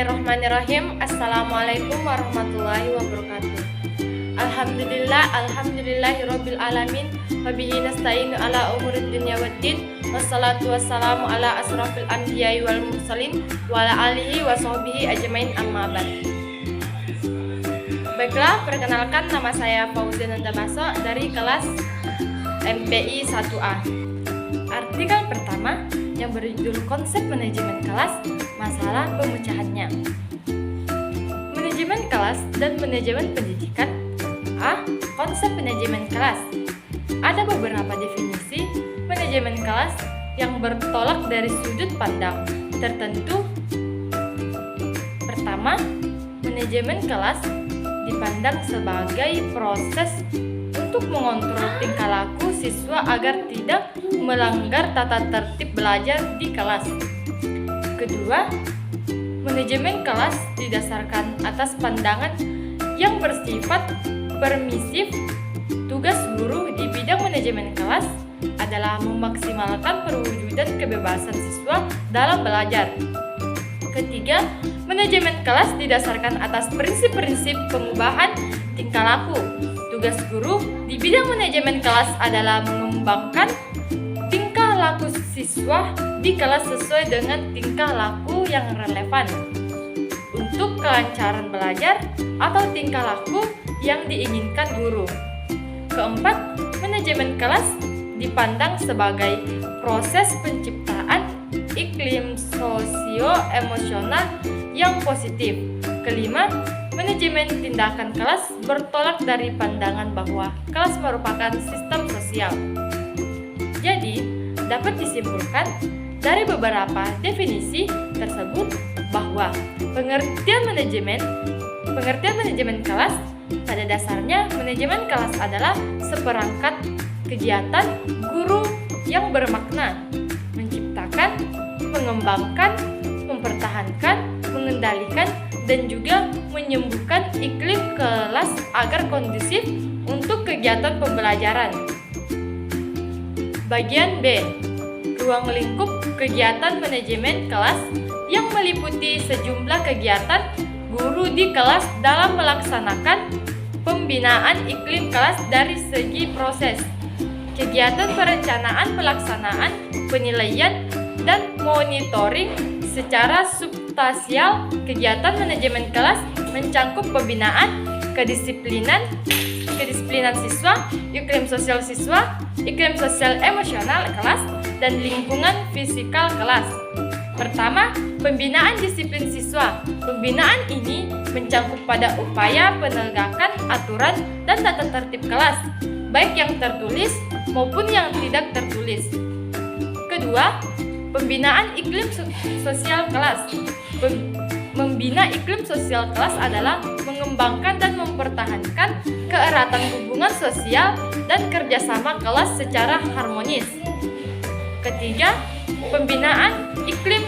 Bismillahirrahmanirrahim. Assalamualaikum warahmatullahi wabarakatuh. Alhamdulillahirabbil alamin. Wabihi nasta'inu ala umurid dunya waddin. Wassalatu wassalamu ala asrafil anbiya'i wal mursalin wa ala alihi wa sahbihi ajmain amma ba'd. Baiklah, perkenalkan nama saya Fauzia Nandamaso dari kelas MPI 1A. Artikel pertama yang berjudul konsep manajemen kelas, masalah pemecahannya. Manajemen kelas dan manajemen pendidikan. A. Konsep manajemen kelas. Ada beberapa definisi manajemen kelas yang bertolak dari sudut pandang tertentu. Pertama, manajemen kelas dipandang sebagai proses untuk mengontrol tingkah laku siswa agar tidak melanggar tata tertib belajar di kelas. Kedua, manajemen kelas didasarkan atas pandangan yang bersifat permisif. Tugas guru di bidang manajemen kelas adalah memaksimalkan perwujudan kebebasan siswa dalam belajar. Ketiga, manajemen kelas didasarkan atas prinsip-prinsip pengubahan tingkah laku. Tugas guru di bidang manajemen kelas adalah mengembangkan tingkah laku siswa di kelas sesuai dengan tingkah laku yang relevan untuk kelancaran belajar atau tingkah laku yang diinginkan guru. Keempat, manajemen kelas dipandang sebagai proses penciptaan iklim sosio-emosional yang positif. Kelima, manajemen tindakan kelas bertolak dari pandangan bahwa kelas merupakan sistem sosial. Jadi, dapat disimpulkan dari beberapa definisi tersebut bahwa pengertian manajemen kelas pada dasarnya manajemen kelas adalah seperangkat kegiatan guru yang bermakna menciptakan, mengembangkan, mempertahankan, mengendalikan, dan juga menyembuhkan iklim kelas agar kondusif untuk kegiatan pembelajaran. Bagian B, ruang lingkup kegiatan manajemen kelas yang meliputi sejumlah kegiatan guru di kelas dalam melaksanakan pembinaan iklim kelas dari segi proses, kegiatan perencanaan, pelaksanaan, penilaian, dan monitoring secara substansial. Kegiatan manajemen kelas mencangkup pembinaan, kedisiplinan siswa, iklim sosial siswa, iklim sosial emosional kelas, dan lingkungan fisikal kelas. Pertama, pembinaan disiplin siswa. Pembinaan ini mencangkup pada upaya penegakan aturan dan tata tertib kelas, baik yang tertulis maupun yang tidak tertulis. Kedua, pembinaan iklim sosial kelas. Membina iklim sosial kelas adalah mengembangkan dan mempertahankan keeratan hubungan sosial dan kerjasama kelas secara harmonis. Ketiga, pembinaan iklim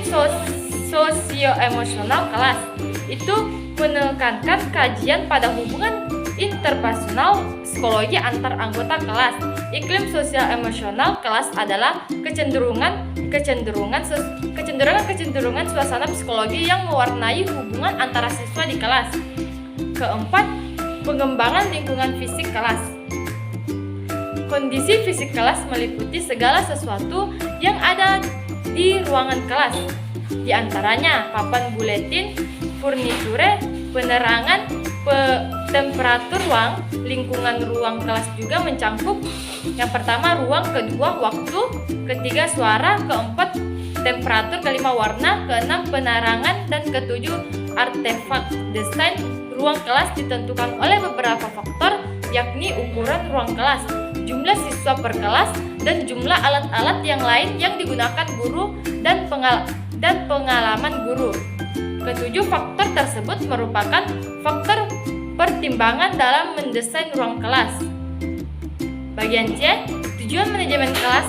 sosio-emosional kelas. Itu menekankan kajian pada hubungan interpersonal psikologi antar anggota kelas. Iklim sosial emosional kelas adalah kecenderungan suasana psikologi yang mewarnai hubungan antara siswa di kelas. Keempat, pengembangan lingkungan fisik kelas. Kondisi fisik kelas meliputi segala sesuatu yang ada di ruangan kelas, di antaranya papan buletin, furniture, penerangan, temperatur ruang. Lingkungan ruang kelas juga mencangkup yang pertama ruang, kedua waktu, ketiga suara, keempat temperatur, kelima warna, keenam penerangan, dan ketujuh artefak. Desain ruang kelas ditentukan oleh beberapa faktor, yakni ukuran ruang kelas, jumlah siswa per kelas, dan jumlah alat-alat yang lain yang digunakan guru dan pengalaman guru. Ketujuh faktor tersebut merupakan faktor pertimbangan dalam mendesain ruang kelas. Bagian C, tujuan manajemen kelas.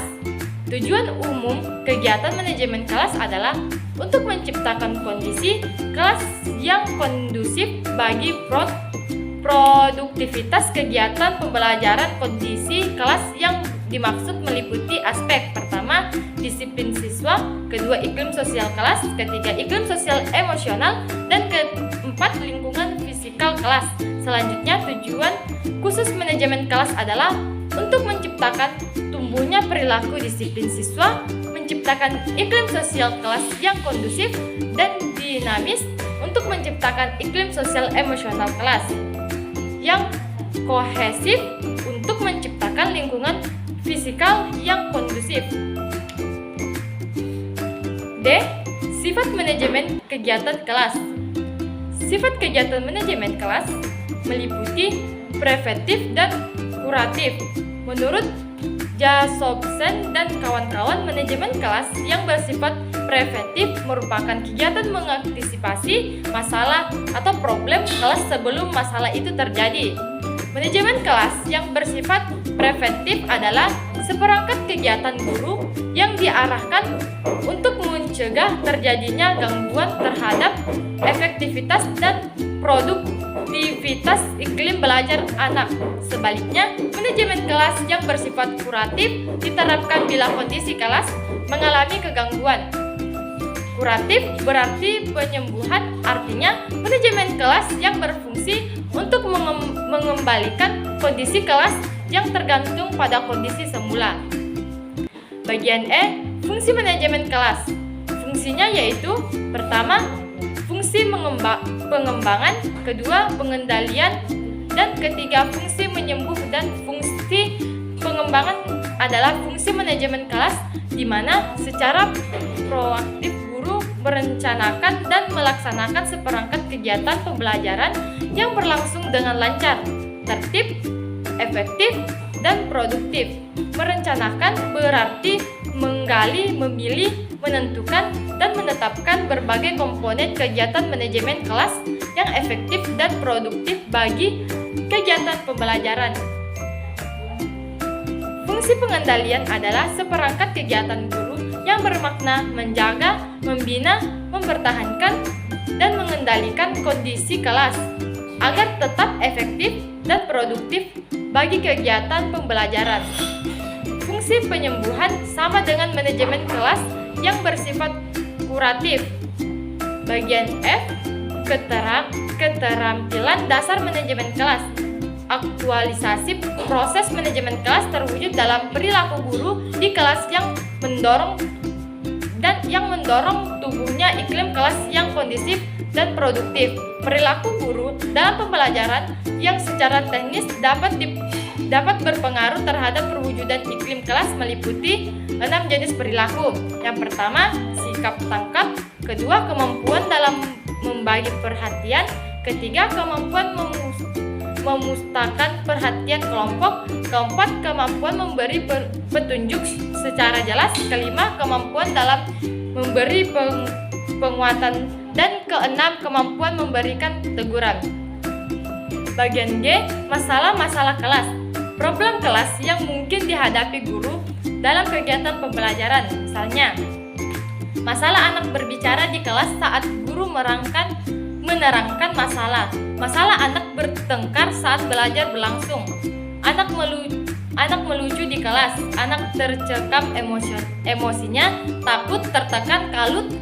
Tujuan umum kegiatan manajemen kelas adalah untuk menciptakan kondisi kelas yang kondusif bagi produktivitas kegiatan pembelajaran. Kondisi kelas yang dimaksud meliputi aspek pertama, disiplin siswa, kedua iklim sosial kelas, ketiga iklim sosial emosional, dan fisikal kelas. Selanjutnya, tujuan khusus manajemen kelas adalah untuk menciptakan tumbuhnya perilaku disiplin siswa, menciptakan iklim sosial kelas yang kondusif dan dinamis, untuk menciptakan iklim sosial emosional kelas yang kohesif, untuk menciptakan lingkungan fisikal yang kondusif. D. Sifat manajemen kegiatan kelas. Sifat kegiatan manajemen kelas meliputi preventif dan kuratif. Menurut Jacobsen dan kawan-kawan, manajemen kelas yang bersifat preventif merupakan kegiatan mengantisipasi masalah atau problem kelas sebelum masalah itu terjadi. Manajemen kelas yang bersifat preventif adalah seperangkat kegiatan guru yang diarahkan untuk mencegah terjadinya gangguan terhadap efektivitas dan produktivitas iklim belajar anak. Sebaliknya, manajemen kelas yang bersifat kuratif diterapkan bila kondisi kelas mengalami kegangguan. Kuratif berarti penyembuhan, artinya manajemen kelas yang berfungsi untuk mengembalikan kondisi kelas yang tergantung pada kondisi semula. Bagian E, fungsi manajemen kelas. Fungsinya yaitu: pertama, fungsi pengembangan, kedua, pengendalian, dan ketiga, fungsi menyembuh. Dan fungsi pengembangan adalah fungsi manajemen kelas di mana secara proaktif guru merencanakan dan melaksanakan seperangkat kegiatan pembelajaran yang berlangsung dengan lancar, tertib, efektif, dan produktif. Merencanakan berarti menggali, memilih, menentukan, dan menetapkan berbagai komponen kegiatan manajemen kelas yang efektif dan produktif bagi kegiatan pembelajaran. Fungsi pengendalian adalah seperangkat kegiatan guru yang bermakna menjaga, membina, mempertahankan, dan mengendalikan kondisi kelas agar tetap efektif dan produktif bagi kegiatan pembelajaran. Fungsi penyembuhan sama dengan manajemen kelas yang bersifat kuratif. Bagian F, keterampilan dasar manajemen kelas. Aktualisasi proses manajemen kelas terwujud dalam perilaku guru di kelas yang mendorong tumbuhnya iklim kelas yang kondusif dan produktif. Perilaku guru dalam pembelajaran yang secara teknis dapat berpengaruh terhadap perwujudan iklim kelas meliputi 6 jenis perilaku. Yang pertama, sikap tangkap. Kedua, kemampuan dalam membagi perhatian. Ketiga, kemampuan memusatkan perhatian kelompok. Keempat, kemampuan memberi petunjuk secara jelas. Kelima, kemampuan dalam memberi penguatan. Dan keenam, kemampuan memberikan teguran. Bagian G, masalah-masalah kelas. Problem kelas yang mungkin dihadapi guru dalam kegiatan pembelajaran. Misalnya, masalah anak berbicara di kelas saat guru menerangkan masalah. Masalah anak bertengkar saat belajar berlangsung. Anak melucu di kelas. Anak tercekam emosinya, takut, tertekan, kalut,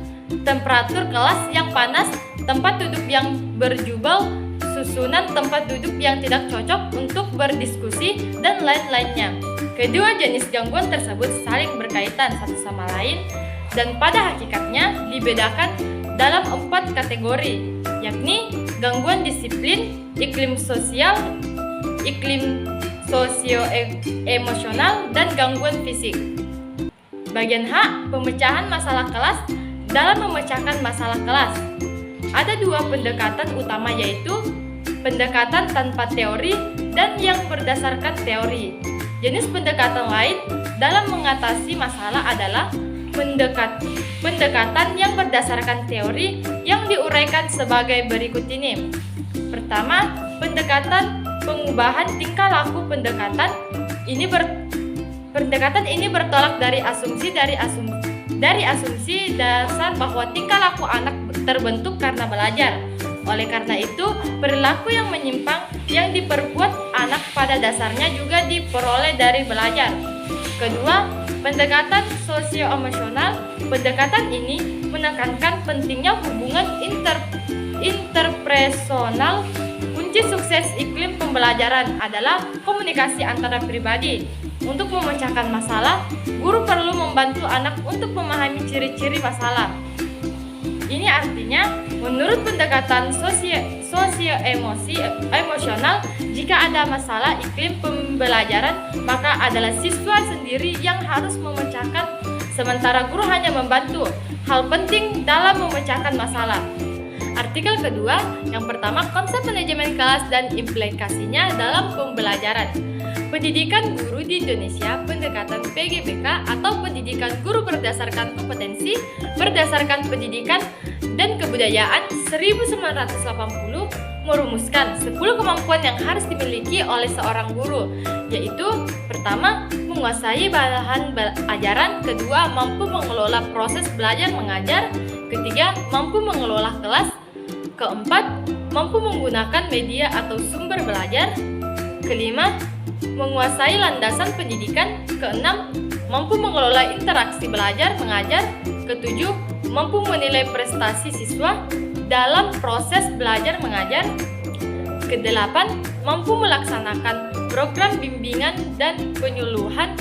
temperatur kelas yang panas, tempat duduk yang berjubel, susunan tempat duduk yang tidak cocok untuk berdiskusi, dan lain-lainnya. Kedua jenis gangguan tersebut saling berkaitan satu sama lain dan pada hakikatnya dibedakan dalam 4 kategori, yakni gangguan disiplin, iklim sosio-emosional, dan gangguan fisik. Bagian H, pemecahan masalah kelas. Dalam memecahkan masalah kelas, ada 2 pendekatan utama, yaitu pendekatan tanpa teori dan yang berdasarkan teori. Jenis pendekatan lain dalam mengatasi masalah adalah pendekatan yang berdasarkan teori yang diuraikan sebagai berikut ini. Pertama, pendekatan pengubahan tingkah laku. Pendekatan ini bertolak dari asumsi dasar bahwa tingkah laku anak terbentuk karena belajar. Oleh karena itu, perilaku yang menyimpang yang diperbuat anak pada dasarnya juga diperoleh dari belajar. Kedua, pendekatan sosio-emosional. Pendekatan ini menekankan pentingnya hubungan interpersonal Kunci sukses iklim pembelajaran adalah komunikasi antara pribadi. Untuk memecahkan masalah, guru perlu membantu anak untuk memahami ciri-ciri masalah. Ini artinya, menurut pendekatan emosional, jika ada masalah iklim pembelajaran, maka adalah siswa sendiri yang harus memecahkan, sementara guru hanya membantu. Hal penting dalam memecahkan masalah. Artikel kedua, yang pertama, konsep manajemen kelas dan implikasinya dalam pembelajaran. Pendidikan guru di Indonesia, pendekatan PGBK atau pendidikan guru berdasarkan kompetensi, berdasarkan pendidikan dan kebudayaan 1980 merumuskan 10 kemampuan yang harus dimiliki oleh seorang guru, yaitu pertama, menguasai bahan ajaran, kedua, mampu mengelola proses belajar mengajar, ketiga, mampu mengelola kelas, keempat, mampu menggunakan media atau sumber belajar, kelima, menguasai landasan pendidikan, keenam, mampu mengelola interaksi belajar mengajar, ketujuh, mampu menilai prestasi siswa dalam proses belajar mengajar, kedelapan, mampu melaksanakan program bimbingan dan penyuluhan,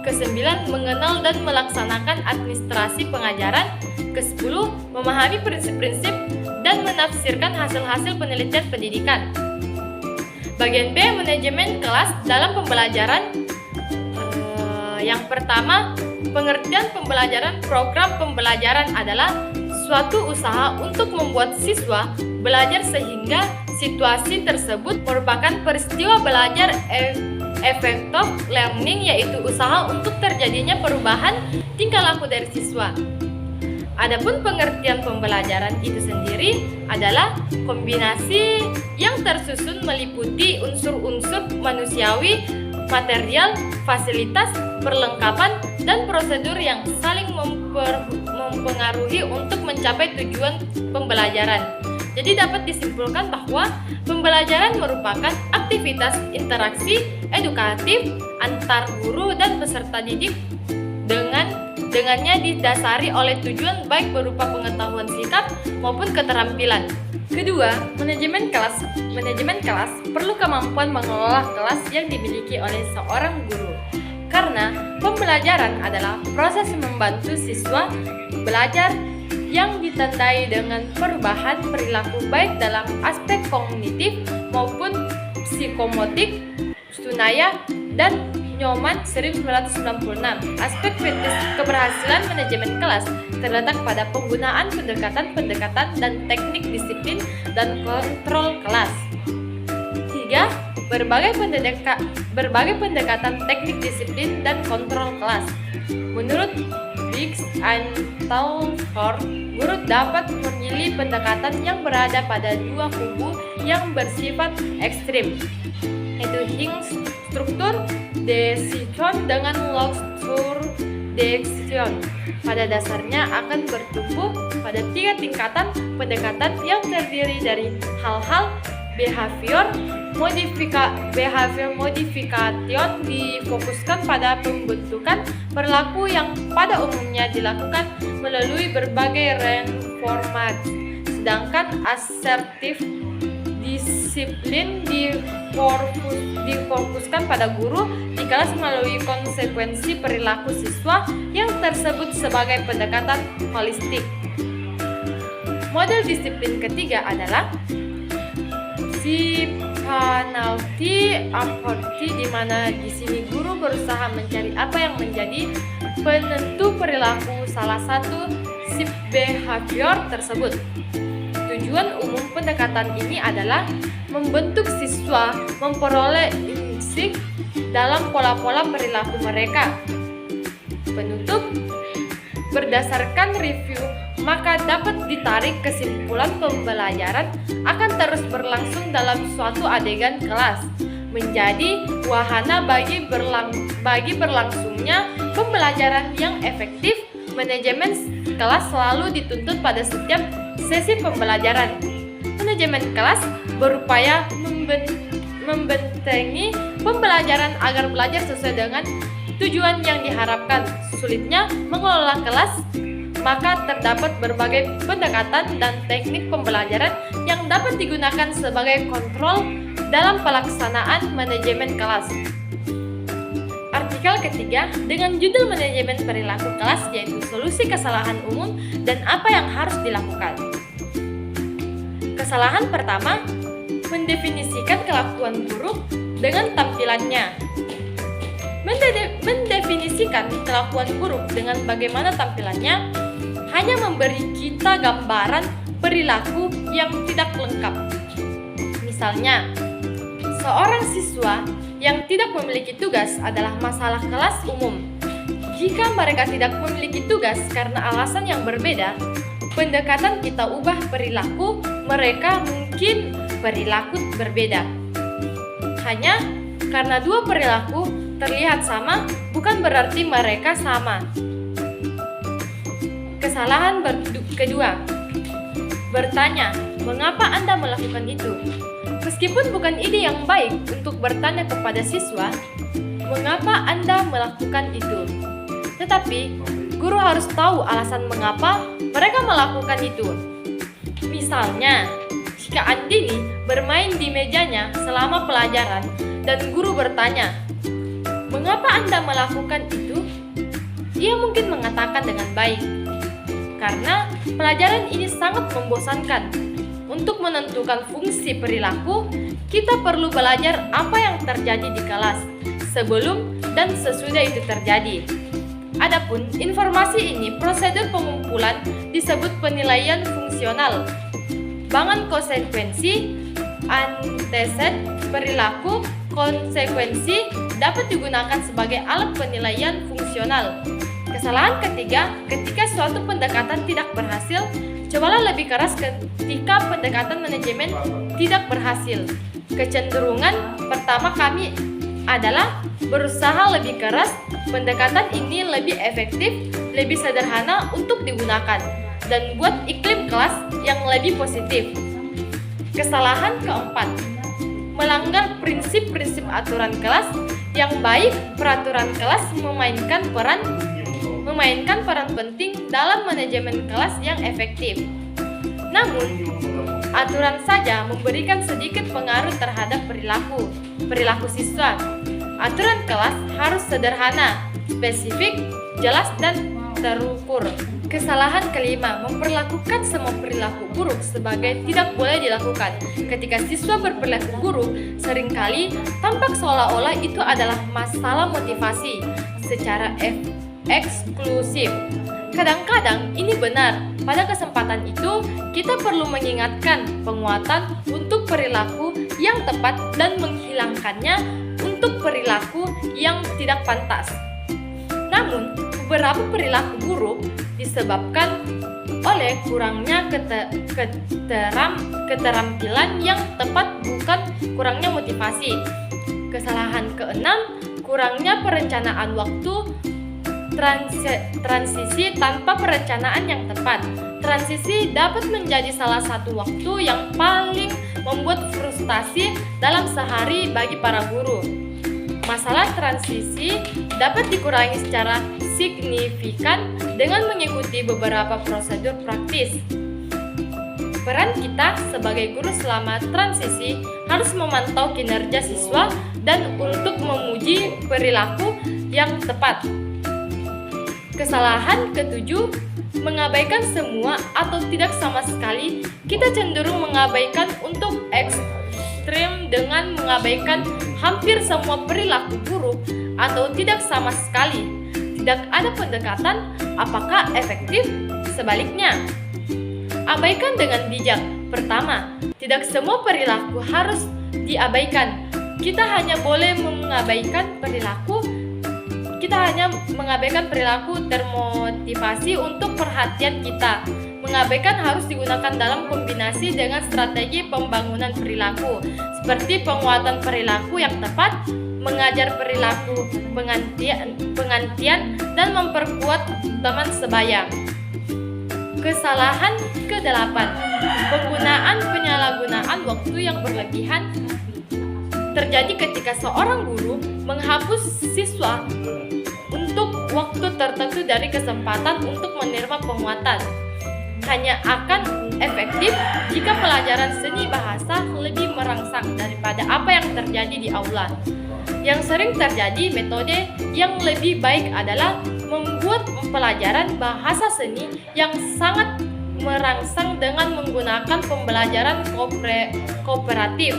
kesembilan, mengenal dan melaksanakan administrasi pengajaran, kesepuluh, memahami prinsip-prinsip dan menafsirkan hasil-hasil penelitian pendidikan. Bagian B, manajemen kelas dalam pembelajaran. Yang pertama, pengertian pembelajaran. Program pembelajaran adalah suatu usaha untuk membuat siswa belajar sehingga situasi tersebut merupakan peristiwa belajar effective learning, yaitu usaha untuk terjadinya perubahan tingkah laku dari siswa. Adapun pengertian pembelajaran itu sendiri adalah kombinasi yang tersusun meliputi unsur-unsur manusiawi, material, fasilitas, perlengkapan, dan prosedur yang saling mempengaruhi untuk mencapai tujuan pembelajaran. Jadi dapat disimpulkan bahwa pembelajaran merupakan aktivitas interaksi edukatif antar guru dan peserta didik dengannya didasari oleh tujuan baik berupa pengetahuan sikap maupun keterampilan. Kedua, manajemen kelas. Manajemen kelas perlu kemampuan mengelola kelas yang dimiliki oleh seorang guru. Karena pembelajaran adalah proses membantu siswa belajar yang ditandai dengan perubahan perilaku baik dalam aspek kognitif maupun psikomotik, Sunaya dan Nyoman 1996. Aspek kritis keberhasilan manajemen kelas terletak pada penggunaan pendekatan-pendekatan dan teknik disiplin dan kontrol kelas. 3. Berbagai pendekatan teknik disiplin dan kontrol kelas. Menurut Biggs and Talford, guru dapat memilih pendekatan yang berada pada dua kubu yang bersifat ekstrim, yaitu Hingst struktur decision dengan Log-struktur decision. Pada dasarnya akan bertumbuh pada 3 tingkatan pendekatan yang terdiri dari hal-hal behavior modification difokuskan pada pembentukan perilaku yang pada umumnya dilakukan melalui berbagai reformasi, sedangkan asertif disiplin difokuskan pada guru di kelas melalui konsekuensi perilaku siswa yang tersebut sebagai pendekatan holistik. Model disiplin ketiga adalah penalty approach, di mana di sini guru berusaha mencari apa yang menjadi penentu perilaku salah satu sip behavior tersebut. Tujuan umum pendekatan ini adalah membentuk siswa memperoleh insight dalam pola-pola perilaku mereka. Penutup, berdasarkan review, maka dapat ditarik kesimpulan pembelajaran akan terus berlangsung dalam suatu adegan kelas, menjadi wahana bagi berlangsungnya pembelajaran yang efektif. Manajemen kelas selalu dituntut pada setiap sesi pembelajaran. Manajemen kelas berupaya membentengi pembelajaran agar belajar sesuai dengan tujuan yang diharapkan. Sulitnya mengelola kelas maka terdapat berbagai pendekatan dan teknik pembelajaran yang dapat digunakan sebagai kontrol dalam pelaksanaan manajemen kelas. Artikel ketiga dengan judul manajemen perilaku kelas yaitu solusi kesalahan umum dan apa yang harus dilakukan. Kesalahan pertama, mendefinisikan kelakuan buruk dengan tampilannya. Mendefinisikan kelakuan buruk dengan bagaimana tampilannya hanya memberi kita gambaran perilaku yang tidak lengkap. Misalnya, seorang siswa yang tidak memiliki tugas adalah masalah kelas umum. Jika mereka tidak memiliki tugas karena alasan yang berbeda, pendekatan kita ubah perilaku mereka mungkin perilaku berbeda. Hanya karena dua perilaku terlihat sama, bukan berarti mereka sama. Kesalahan kedua, bertanya, mengapa Anda melakukan itu? Meskipun bukan ide yang baik untuk bertanya kepada siswa, mengapa Anda melakukan itu? Tetapi, guru harus tahu alasan mengapa mereka melakukan itu. Misalnya, jika Andini bermain di mejanya selama pelajaran dan guru bertanya, mengapa Anda melakukan itu? Ia mungkin mengatakan dengan baik, karena pelajaran ini sangat membosankan. Untuk menentukan fungsi perilaku, kita perlu belajar apa yang terjadi di kelas sebelum dan sesudah itu terjadi. Adapun informasi ini, prosedur pengumpulan disebut penilaian fungsional. Bangun konsekuensi, antecedent, perilaku, konsekuensi dapat digunakan sebagai alat penilaian fungsional. Kesalahan ketiga, ketika suatu pendekatan tidak berhasil, cobalah lebih keras ketika pendekatan manajemen tidak berhasil. Kecenderungan pertama kami adalah berusaha lebih keras, pendekatan ini lebih efektif, lebih sederhana untuk digunakan, dan buat iklim kelas yang lebih positif. Kesalahan keempat, melanggar prinsip-prinsip aturan kelas yang baik. Peraturan kelas memainkan peran penting dalam manajemen kelas yang efektif. Namun, aturan saja memberikan sedikit pengaruh terhadap perilaku siswa. Aturan kelas harus sederhana, spesifik, jelas, dan terukur. Kesalahan kelima, memperlakukan semua perilaku buruk sebagai tidak boleh dilakukan. Ketika siswa berperilaku buruk, seringkali tampak seolah-olah itu adalah masalah motivasi secara eksklusif. Kadang-kadang ini benar. Pada kesempatan itu, kita perlu mengingatkan penguatan untuk perilaku yang tepat dan menghilangkannya untuk perilaku yang tidak pantas. Namun, beberapa perilaku buruk disebabkan oleh kurangnya keterampilan yang tepat, bukan kurangnya motivasi. Kesalahan keenam, kurangnya perencanaan waktu. Transisi tanpa perencanaan yang tepat. Transisi dapat menjadi salah satu waktu yang paling membuat frustasi dalam sehari bagi para guru. Masalah transisi dapat dikurangi secara signifikan dengan mengikuti beberapa prosedur praktis. Peran kita sebagai guru selama transisi harus memantau kinerja siswa dan untuk memuji perilaku yang tepat. Kesalahan ketujuh, mengabaikan semua atau tidak sama sekali. Kita cenderung mengabaikan untuk ekstrim dengan mengabaikan hampir semua perilaku buruk atau tidak sama sekali. Tidak ada pendekatan, apakah efektif? Sebaliknya, abaikan dengan bijak. Pertama, tidak semua perilaku harus diabaikan. Kita hanya boleh mengabaikan perilaku termotivasi untuk perhatian kita. Mengabaikan harus digunakan dalam kombinasi dengan strategi pembangunan perilaku, seperti penguatan perilaku yang tepat, mengajar perilaku pengantian, dan memperkuat teman sebaya. Kesalahan ke-8, penyalahgunaan waktu yang berlebihan terjadi ketika seorang guru menghapus siswa untuk waktu tertentu dari kesempatan untuk menerima penguatan. Hanya akan efektif jika pelajaran seni bahasa lebih merangsang daripada apa yang terjadi di aula. Yang sering terjadi, metode yang lebih baik adalah membuat pelajaran bahasa seni yang sangat merangsang dengan menggunakan pembelajaran kooperatif,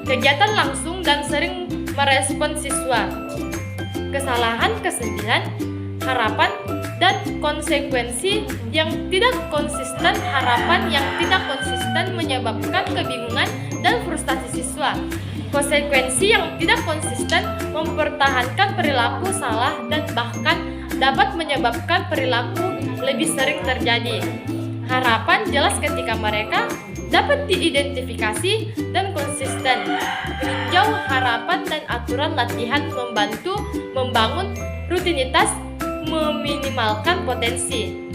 kegiatan langsung dan sering merespon siswa. Kesalahan ke-9, harapan dan konsekuensi yang tidak konsisten. Harapan yang tidak konsisten menyebabkan kebingungan dan frustasi siswa. Konsekuensi yang tidak konsisten mempertahankan perilaku salah dan bahkan dapat menyebabkan perilaku lebih sering terjadi. Harapan jelas ketika mereka dapat diidentifikasi dan konsisten. Meninjau harapan dan aturan latihan membantu membangun rutinitas, meminimalkan potensi.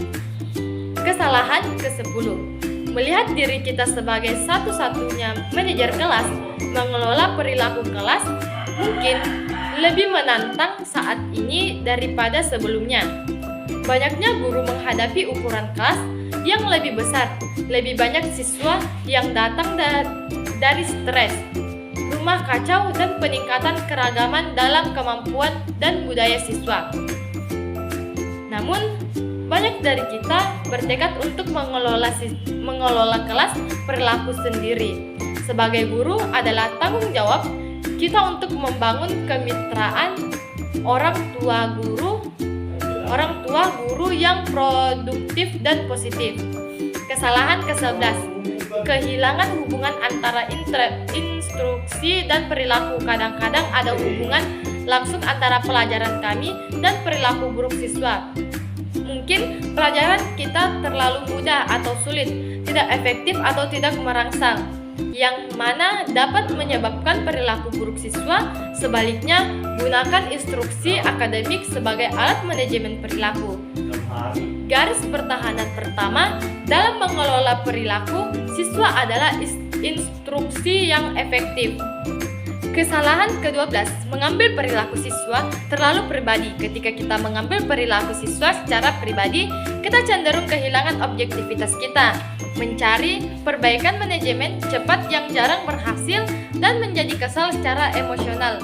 Kesalahan ke-10, melihat diri kita sebagai satu-satunya manajer kelas. Mengelola perilaku kelas mungkin lebih menantang saat ini daripada sebelumnya. Banyaknya guru menghadapi ukuran kelas yang lebih besar, lebih banyak siswa yang datang dari stres, rumah kacau, dan peningkatan keragaman dalam kemampuan dan budaya siswa. Namun, banyak dari kita bertekad untuk mengelola kelas perilaku sendiri. Sebagai guru adalah tanggung jawab kita untuk membangun kemitraan orang tua guru yang produktif dan positif. Kesalahan ke-11, kehilangan hubungan antara instruksi dan perilaku. Kadang-kadang ada hubungan langsung antara pelajaran kami dan perilaku buruk siswa. Mungkin pelajaran kita terlalu mudah atau sulit, tidak efektif atau tidak merangsang, yang mana dapat menyebabkan perilaku buruk siswa. Sebaliknya, gunakan instruksi akademik sebagai alat manajemen perilaku. Garis pertahanan pertama dalam mengelola perilaku siswa adalah instruksi yang efektif. Kesalahan ke-12, mengambil perilaku siswa terlalu pribadi. Ketika kita mengambil perilaku siswa secara pribadi, kita cenderung kehilangan objektivitas kita, mencari perbaikan manajemen cepat yang jarang berhasil, dan menjadi kesal secara emosional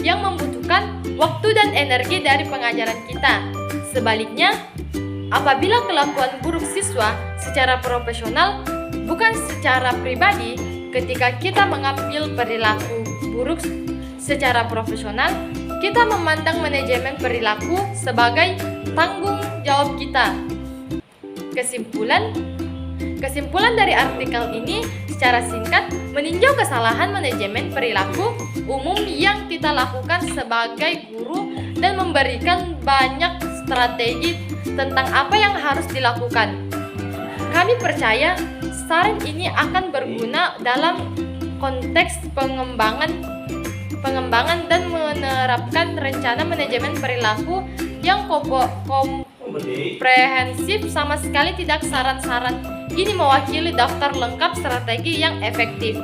yang membutuhkan waktu dan energi dari pengajaran kita. Sebaliknya, apabila kelakuan buruk siswa secara profesional bukan secara pribadi, ketika kita mengambil perilaku buruk secara profesional, kita memandang manajemen perilaku sebagai tanggung jawab kita. Kesimpulan dari artikel ini secara singkat meninjau kesalahan manajemen perilaku umum yang kita lakukan sebagai guru dan memberikan banyak strategi tentang apa yang harus dilakukan. Kami percaya saran ini akan berguna dalam konteks pengembangan dan menerapkan rencana manajemen perilaku yang komprehensif. Sama sekali tidak saran-saran ini mewakili daftar lengkap strategi yang efektif.